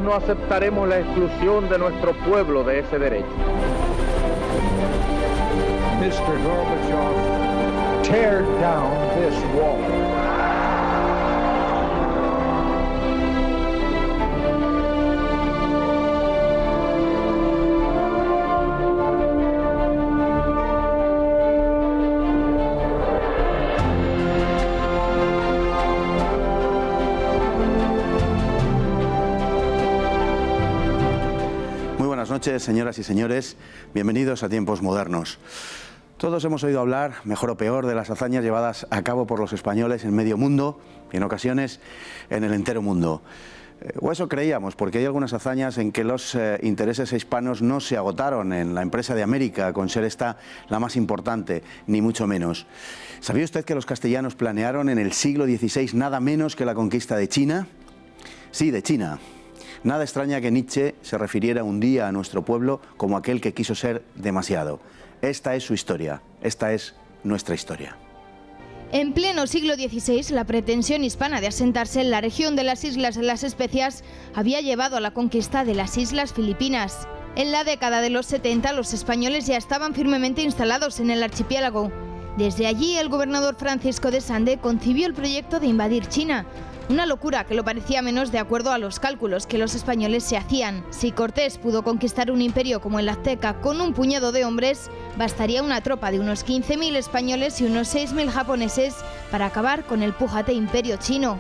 nosotros no aceptaremos la exclusión de nuestro pueblo de ese derecho. Mr. Gorbachev, tear down this wall. Buenas noches, señoras y señores. Bienvenidos a Tiempos Modernos. Todos hemos oído hablar, mejor o peor, de las hazañas llevadas a cabo por los españoles en medio mundo y en ocasiones en el entero mundo. O eso creíamos, porque hay algunas hazañas en que los intereses hispanos no se agotaron en la empresa de América, con ser esta la más importante, ni mucho menos. ¿Sabía usted que los castellanos planearon en el siglo XVI nada menos que la conquista de China? Sí, de China. Nada extraña que Nietzsche se refiriera un día a nuestro pueblo como aquel que quiso ser demasiado. Esta es su historia, esta es nuestra historia. En pleno siglo XVI, la pretensión hispana de asentarse en la región de las Islas de las Especias había llevado a la conquista de las Islas Filipinas. En la década de los 70, los españoles ya estaban firmemente instalados en el archipiélago. Desde allí, el gobernador Francisco de Sande concibió el proyecto de invadir China. Una locura que lo parecía menos de acuerdo a los cálculos que los españoles se hacían. Si Cortés pudo conquistar un imperio como el azteca con un puñado de hombres, bastaría una tropa de unos 15.000 españoles y unos 6.000 japoneses para acabar con el pújate imperio chino.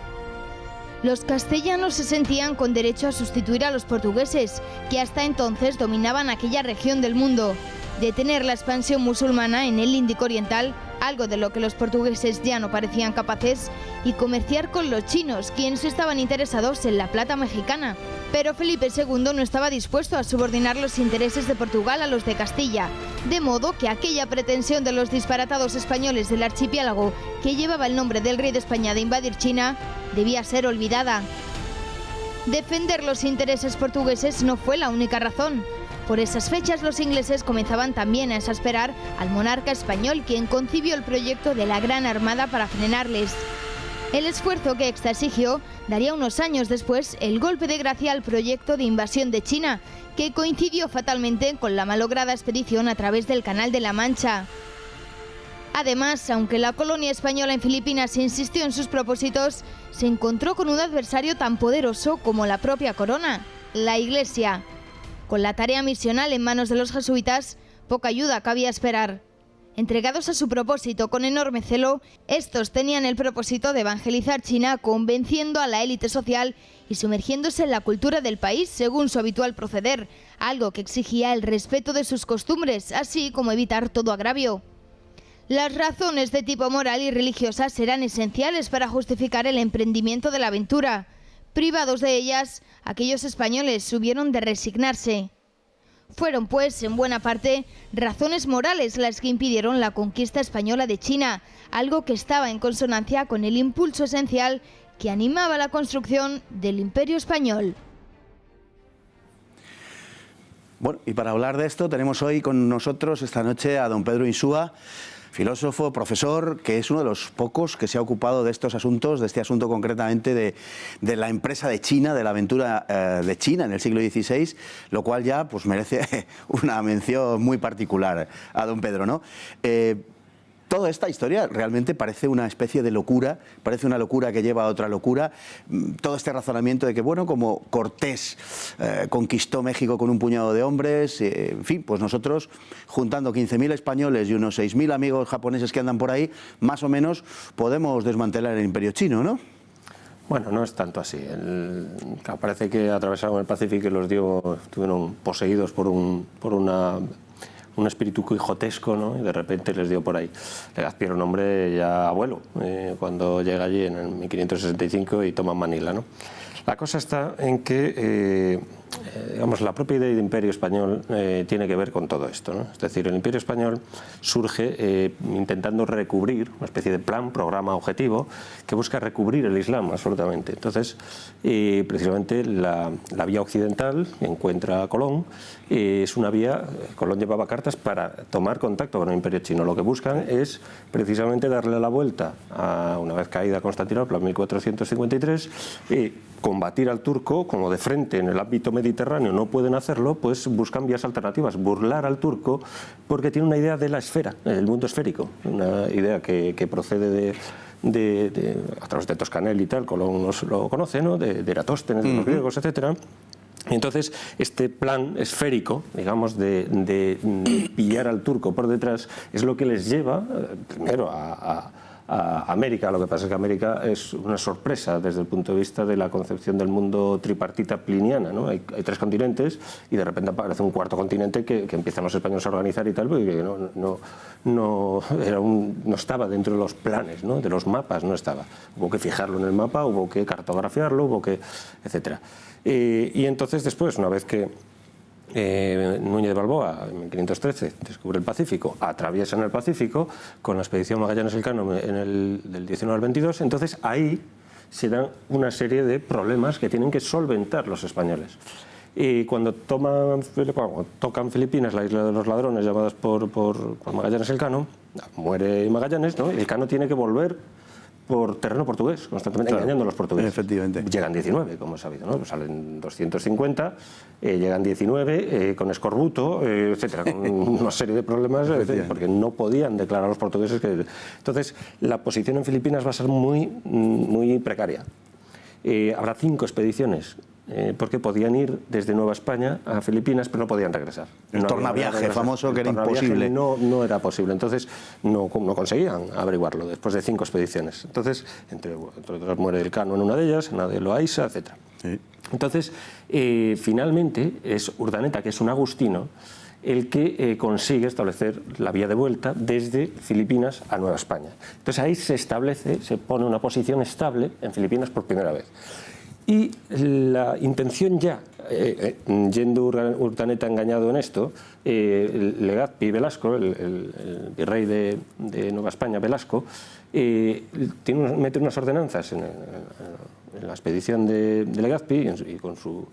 Los castellanos se sentían con derecho a sustituir a los portugueses, que hasta entonces dominaban aquella región del mundo. Detener la expansión musulmana en el Índico Oriental, algo de lo que los portugueses ya no parecían capaces, y comerciar con los chinos, quienes estaban interesados en la plata mexicana. Pero Felipe II no estaba dispuesto a subordinar los intereses de Portugal a los de Castilla, de modo que aquella pretensión de los disparatados españoles del archipiélago, que llevaba el nombre del rey de España de invadir China, debía ser olvidada. Defender los intereses portugueses no fue la única razón. Por esas fechas los ingleses comenzaban también a exasperar al monarca español, quien concibió el proyecto de la Gran Armada para frenarles. El esfuerzo que ésta exigió daría unos años después el golpe de gracia al proyecto de invasión de China, que coincidió fatalmente con la malograda expedición a través del Canal de la Mancha. Además, aunque la colonia española en Filipinas insistió en sus propósitos, se encontró con un adversario tan poderoso como la propia corona, la Iglesia. Con la tarea misional en manos de los jesuitas, poca ayuda cabía esperar. Entregados a su propósito con enorme celo, estos tenían el propósito de evangelizar China, convenciendo a la élite social y sumergiéndose en la cultura del país según su habitual proceder, algo que exigía el respeto de sus costumbres, así como evitar todo agravio. Las razones de tipo moral y religiosas eran esenciales para justificar el emprendimiento de la aventura. Privados de ellas, aquellos españoles hubieron de resignarse. Fueron, pues, en buena parte, razones morales las que impidieron la conquista española de China, algo que estaba en consonancia con el impulso esencial que animaba la construcción del Imperio Español. Bueno, y para hablar de esto tenemos hoy con nosotros esta noche a don Pedro Insúa, filósofo, profesor, que es uno de los pocos que se ha ocupado de estos asuntos, de este asunto concretamente de la empresa de China, de la aventura de China en el siglo XVI, lo cual ya pues merece una mención muy particular a don Pedro, ¿no? Toda esta historia realmente parece una especie de locura, parece una locura que lleva a otra locura. Todo este razonamiento de que, bueno, como Cortés conquistó México con un puñado de hombres, en fin, pues nosotros, juntando 15.000 españoles y unos 6.000 amigos japoneses que andan por ahí, más o menos podemos desmantelar el imperio chino, ¿no? Bueno, no es tanto así. Parece que atravesaron el Pacífico y los estuvieron poseídos por un espíritu quijotesco, ¿no? Y de repente les dio por ahí. Le adquiere un hombre ya abuelo, cuando llega allí en el 1565 y toma Manila, ¿no? La cosa está en que digamos, la propia idea de imperio español tiene que ver con todo esto, ¿no? Es decir, el imperio español surge intentando recubrir una especie de plan, programa, objetivo que busca recubrir el Islam absolutamente. Entonces, precisamente la vía occidental encuentra a Colón, es una vía, Colón llevaba cartas para tomar contacto con el imperio chino. Lo que buscan es precisamente darle la vuelta a, una vez caída Constantinopla en 1453, combatir al turco, como de frente en el ámbito mediterráneo no pueden hacerlo, pues buscan vías alternativas, burlar al turco, porque tiene una idea de la esfera, el mundo esférico, una idea que procede a través de Toscanel y tal, Colón lo conoce, ¿no? de Eratóstenes, de los griegos, etcétera. Entonces, este plan esférico, digamos, de pillar al turco por detrás, es lo que les lleva, primero, a América. Lo que pasa es que América es una sorpresa desde el punto de vista de la concepción del mundo tripartita pliniana, ¿no? Hay 3 continentes y de repente aparece un 4º continente que empiezan los españoles a organizar y tal, porque no estaba dentro de los planes, ¿no? De los mapas no estaba. Hubo que fijarlo en el mapa, hubo que cartografiarlo, hubo que, etcétera. Y entonces después, una vez que Núñez de Balboa, en 1513, descubre el Pacífico, atraviesan el Pacífico con la expedición Magallanes-Elcano del 19 al 22, entonces ahí se dan una serie de problemas que tienen que solventar los españoles. Y cuando tocan Filipinas, la isla de los ladrones, llamadas por Magallanes-Elcano, muere Magallanes, ¿no? Y Elcano tiene que volver por terreno portugués, constantemente engañando a los portugueses. Efectivamente. Llegan 19, como es sabido, ¿no? Salen 250, llegan 19 con escorbuto, etcétera, con una serie de problemas, porque no podían declarar a los portugueses que... Entonces, la posición en Filipinas va a ser muy precaria. Habrá 5 expediciones, porque podían ir desde Nueva España a Filipinas, pero no podían regresar. El tornaviaje famoso, que era imposible. No era posible, entonces no conseguían averiguarlo después de 5 expediciones. Entonces, entre otras, muere Elcano en una de ellas, en la de Loaiza, etc. Sí. Entonces, finalmente es Urdaneta, que es un agustino, el que consigue establecer la vía de vuelta desde Filipinas a Nueva España. Entonces ahí se pone una posición estable en Filipinas por primera vez. Y la intención ya, yendo Urdaneta engañado en esto, Legazpi Velasco, el virrey de Nueva España, Velasco, mete unas ordenanzas en la expedición de Legazpi y en su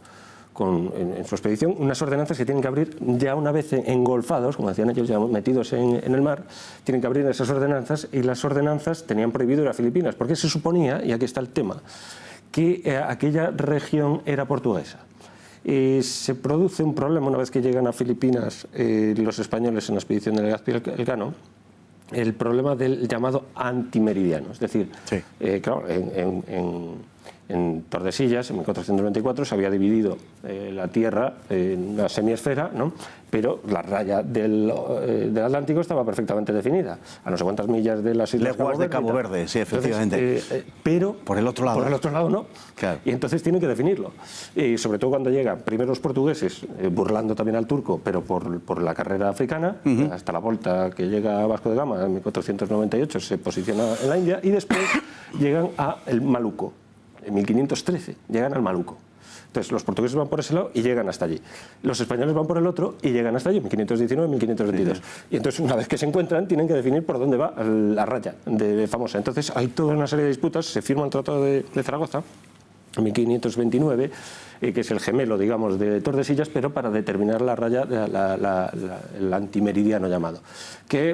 expedición, unas ordenanzas que tienen que abrir ya una vez engolfados, como decían ellos, ya metidos en el mar, tienen que abrir esas ordenanzas, y las ordenanzas tenían prohibido ir a Filipinas, porque se suponía, y aquí está el tema, que aquella región era portuguesa. Se produce un problema una vez que llegan a Filipinas los españoles en la expedición de Legazpi Elcano, el problema del llamado antimeridiano, es decir, sí. Claro, en Tordesillas, en 1494, se había dividido la Tierra en una semiesfera, ¿no? Pero la raya del Atlántico estaba perfectamente definida, a no sé cuántas millas de las islas de Cabo Verde, sí, efectivamente. Entonces, pero por el otro lado no. Claro. Y entonces tienen que definirlo. Y sobre todo cuando llegan primero los portugueses, burlando también al turco, pero por la carrera africana, hasta la volta que llega a Vasco de Gama en 1498, se posiciona en la India, y después llegan a el Maluco. En 1513 llegan al Maluco. Entonces los portugueses van por ese lado y llegan hasta allí. Los españoles van por el otro y llegan hasta allí, 1519, 1522. Y entonces, una vez que se encuentran, tienen que definir por dónde va la raya de famosa. Entonces hay toda una serie de disputas. Se firma el Tratado de Zaragoza en 1529, que es el gemelo, digamos, de Tordesillas, pero para determinar la raya, el antimeridiano llamado. Que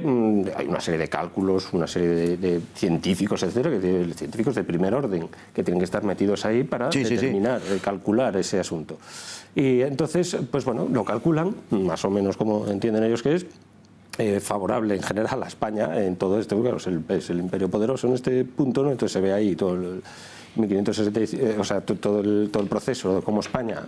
hay una serie de cálculos, una serie de científicos, etcétera, científicos de primer orden, que tienen que estar metidos ahí para determinar, calcular ese asunto. Y entonces, pues bueno, lo calculan, más o menos como entienden ellos que es, favorable en general a España en todo esto. Claro, es el imperio poderoso en este punto, ¿no? Entonces se ve ahí todo el 1560, o sea, todo el proceso, como España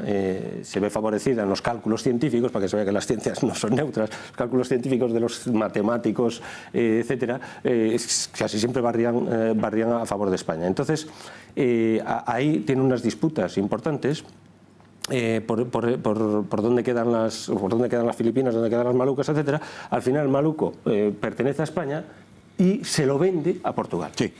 se ve favorecida en los cálculos científicos, para que se vea que las ciencias no son neutras, los cálculos científicos de los matemáticos, etcétera, casi siempre barrían a favor de España. Entonces, ahí tiene unas disputas importantes. Por dónde quedan las Filipinas, dónde quedan las Malucas, etcétera. Al final Maluco pertenece a España y se lo vende a Portugal. Sí.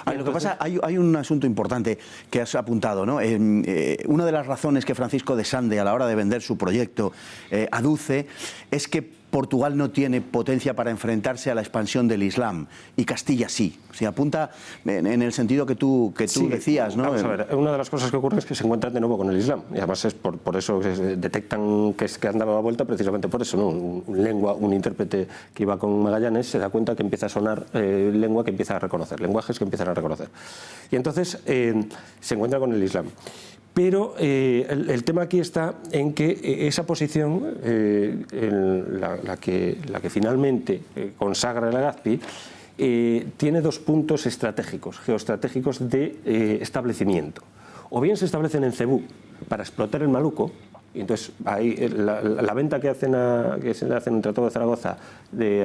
Lo que pasa, hay un asunto importante que has apuntado, ¿no? Una de las razones que Francisco de Sande, a la hora de vender su proyecto, aduce es que Portugal no tiene potencia para enfrentarse a la expansión del Islam y Castilla sí. Se apunta en el sentido que tú sí, decías, ¿no? Vamos a ver, una de las cosas que ocurre es que se encuentran de nuevo con el Islam y además es por eso que detectan que han dado la vuelta, precisamente por eso, ¿no? Un intérprete que iba con Magallanes se da cuenta que empieza a sonar lengua que empieza a reconocer, lenguajes que empiezan a reconocer. Y entonces se encuentra con el Islam. Pero el tema aquí está en que esa posición, la que finalmente consagra el Legazpi, tiene dos puntos estratégicos, geoestratégicos de establecimiento. O bien se establecen en Cebú para explotar el Maluco, y entonces ahí la venta que se le hacen en el Tratado de Zaragoza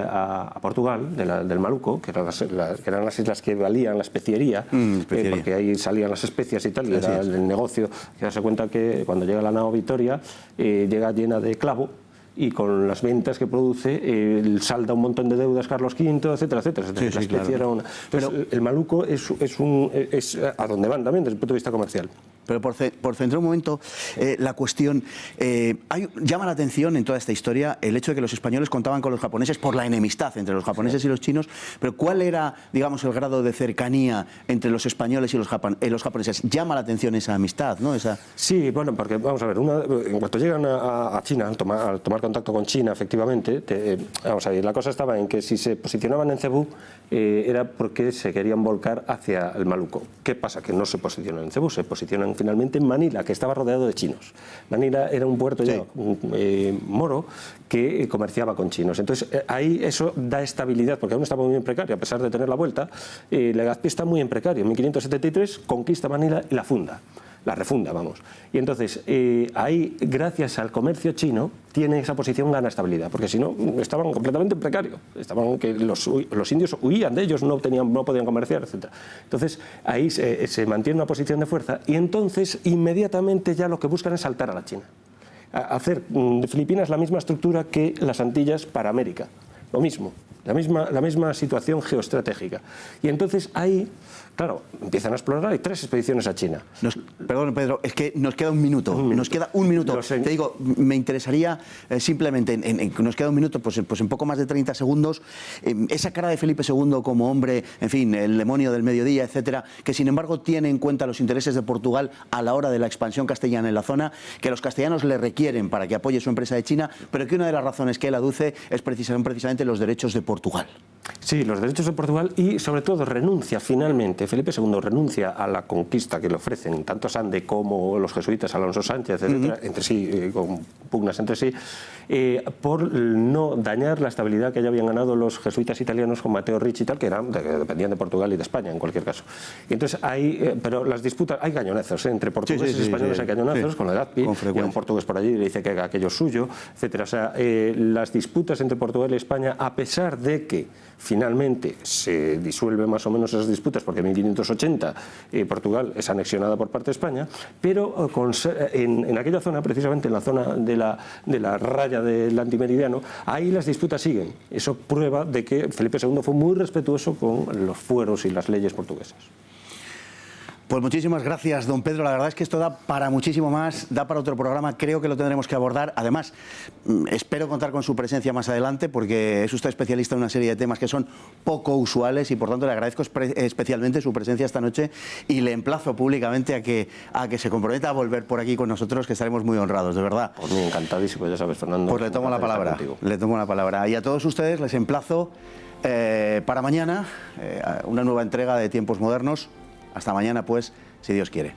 a Portugal, del Maluco, que eran las islas que valían la especiería, porque ahí salían las especias y tal, y era el negocio, que darse cuenta que cuando llega la nao Vitoria llega llena de clavo, y con las ventas que produce salda un montón de deudas Carlos V, etcétera, etcétera. La especie era una... Pero el Maluco es a donde van también desde el punto de vista comercial. Pero por centrar un momento la cuestión, llama la atención en toda esta historia el hecho de que los españoles contaban con los japoneses por la enemistad entre los japoneses y los chinos, pero ¿cuál era, digamos, el grado de cercanía entre los españoles y los japoneses? Llama la atención esa amistad, ¿no? Sí, bueno, porque vamos a ver, en cuanto llegan a China, al tomar contacto con China, efectivamente, vamos a ver, la cosa estaba en que si se posicionaban en Cebú era porque se querían volcar hacia el Maluco. ¿Qué pasa? Que no se posicionan en Cebú, se posicionan finalmente en Manila, que estaba rodeado de chinos. Manila era un puerto ya moro que comerciaba con chinos. Entonces ahí eso da estabilidad, porque aún estaba muy en precario, a pesar de tener la vuelta. Legazpi está muy en precario. En 1573 conquista Manila y la refunda, vamos. Y entonces, ahí, gracias al comercio chino, tiene esa posición, gana estabilidad, porque si no, estaban completamente en precario. Estaban que los indios huían de ellos, no podían comerciar, etc. Entonces, ahí se mantiene una posición de fuerza y entonces, inmediatamente ya lo que buscan es saltar a la China. Hacer de Filipinas la misma estructura que las Antillas para América. Lo mismo, la misma situación geoestratégica. Y entonces ahí, claro, empiezan a explorar, hay 3 expediciones a China. Perdón, Pedro, es que nos queda un minuto. Nos queda un minuto. Te digo, me interesaría simplemente, nos queda un minuto, pues en poco más de 30 segundos, esa cara de Felipe II como hombre, en fin, el demonio del mediodía, etcétera, que sin embargo tiene en cuenta los intereses de Portugal a la hora de la expansión castellana en la zona, que los castellanos le requieren para que apoye su empresa de China, pero que una de las razones que él aduce es precisamente los derechos de Portugal. Sí, los derechos de Portugal y sobre todo renuncia finalmente, Felipe II renuncia a la conquista que le ofrecen tanto Sande como los jesuitas, Alonso Sánchez, etcétera, entre sí, con pugnas entre sí, por no dañar la estabilidad que ya habían ganado los jesuitas italianos con Mateo Ricci y tal, que dependían de Portugal y de España en cualquier caso. Y entonces pero las disputas, hay cañonazos, entre portugueses y españoles hay cañonazos, con Legazpi, y un portugués por allí le dice que aquello es suyo, etcétera. O sea, las disputas entre Portugal y España, a pesar de que finalmente se disuelven más o menos esas disputas, porque en 1580 Portugal es anexionada por parte de España, pero en aquella zona, precisamente en la zona de la raya del antimeridiano, ahí las disputas siguen. Eso prueba de que Felipe II fue muy respetuoso con los fueros y las leyes portuguesas. Pues muchísimas gracias, don Pedro. La verdad es que esto da para muchísimo más, da para otro programa. Creo que lo tendremos que abordar. Además, espero contar con su presencia más adelante, porque es usted especialista en una serie de temas que son poco usuales y, por tanto, le agradezco especialmente su presencia esta noche y le emplazo públicamente a que se comprometa a volver por aquí con nosotros, que estaremos muy honrados, de verdad. Pues muy encantadísimo, ya sabes, Fernando. Pues le tomo la palabra. Le tomo la palabra. Y a todos ustedes les emplazo para mañana una nueva entrega de Tiempos Modernos. Hasta mañana, pues, si Dios quiere.